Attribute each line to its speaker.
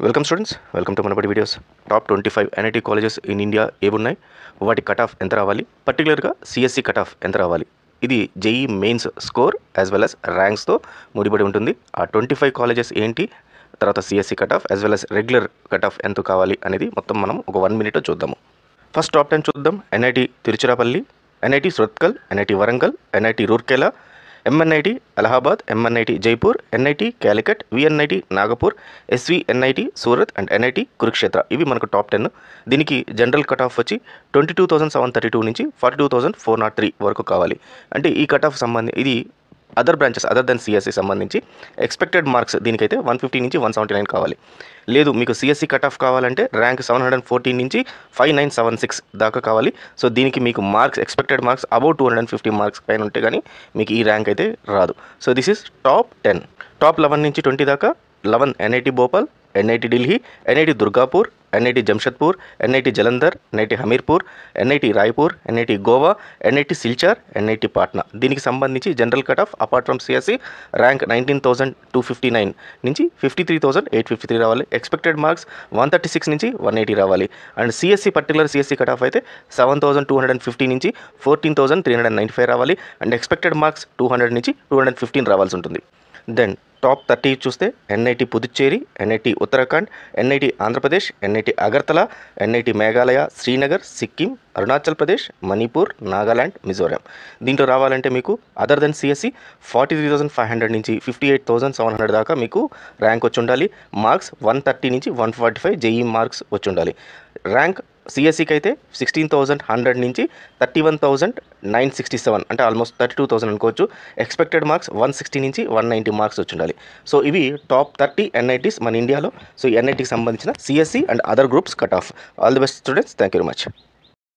Speaker 1: Welcome students, welcome to Manabadi videos. Top 25 NIT colleges in India ఏమున్నాయి, వాటి cut off ఎంత రావాలి, పర్టికులర్గా సిఎస్సి కట్ ఆఫ్ ఎంత రావాలి, ఇది JEE mains score as well as ర్యాంక్స్తో ముడిపడి ఉంటుంది. ఆ 25 కాలేజెస్ ఏంటి, తర్వాత CSE cut off as well as regular cut off ఎంత కావాలి అనేది మొత్తం మనం ఒక 1 minute చూద్దాము. ఫస్ట్ టాప్ 10 చూద్దాం. NIT Tiruchirappalli, NIT Surathkal, NIT Warangal, NIT Rourkela, ఎంఎన్ఐటి Allahabad, ఎంఎన్ఐటి Jaipur, NIT Calicut, VNIT Nagpur, ఎస్విఎన్ఐటి Surat and NIT Kurukshetra. ఇవి మనకు టాప్ 10. దీనికి జనరల్ కట్ ఆఫ్ వచ్చి 22,732 నుంచి 42,403 వరకు కావాలి. అంటే ఈ కట్ ఆఫ్ ఇది other branches other than CSE సంబంధించి ఎక్స్పెక్టెడ్ మార్క్స్ దీనికైతే 150 నుంచి 179 కావాలి. లేదు మీకు సిఎస్సి కట్ ఆఫ్ కావాలంటే ర్యాంక్ 714 నుంచి 5976 దాకా కావాలి. సో దీనికి మీకు marks expected marks about 250 marks పైన ఉంటే కానీ మీకు ఈ ర్యాంక్ అయితే రాదు. So this is top 10. Top 11 నుంచి 20 దాకా 11 NIT Bhopal, NIT Delhi, NIT Durgapur, NIT Jamshedpur, NIT Jalandhar, NIT Hamirpur, NIT Raipur, NIT Goa, NIT Silchar, NIT Patna. దీనికి సంబంధించి general cut off apart from CSE rank 19,259 నుంచి 53,853 రావాలి. ఎక్స్పెక్టెడ్ మార్క్స్ 136 నుంచి 180 రావాలి. And CSE particular CSE cut off అయితే 7,250 నుంచి 14,395 రావాలి. అండ్ ఎక్స్పెక్టెడ్ మార్క్స్ 200 నుంచి 215 రావాల్సి ఉంటుంది. దెన్ టాప్ 30 చూస్తే NIT Puducherry, NIT Uttarakhand, NIT Andhra Pradesh, NIT Agartala, NIT Meghalaya, Srinagar, Sikkim, Arunachal Pradesh, Manipur, Nagaland, Mizoram. దీంట్లో రావాలంటే మీకు అదర్ దెన్ సిఎస్సి 43,500 నుంచి 58,700 దాకా మీకు ర్యాంక్ వచ్చి ఉండాలి. మార్క్స్ 130 నుంచి 145 జేఈ మార్క్స్ వచ్చి ఉండాలి. ర్యాంక్ సిఎస్సికి అయితే 16,100 నుంచి 31,967 అంటే ఆల్మోస్ట్ 32,000 అనుకోవచ్చు. ఎక్స్పెక్టెడ్ మార్క్స్ 160 నుంచి 190 మార్క్స్ వచ్చి ఉండాలి. సో ఇవి టాప్ 30 ఎన్ఐటీస్ మన ఇండియాలో. సో ఈ ఎన్ఐటీకి సంబంధించిన CSE and other groups cut off. All the best students, thank you very much.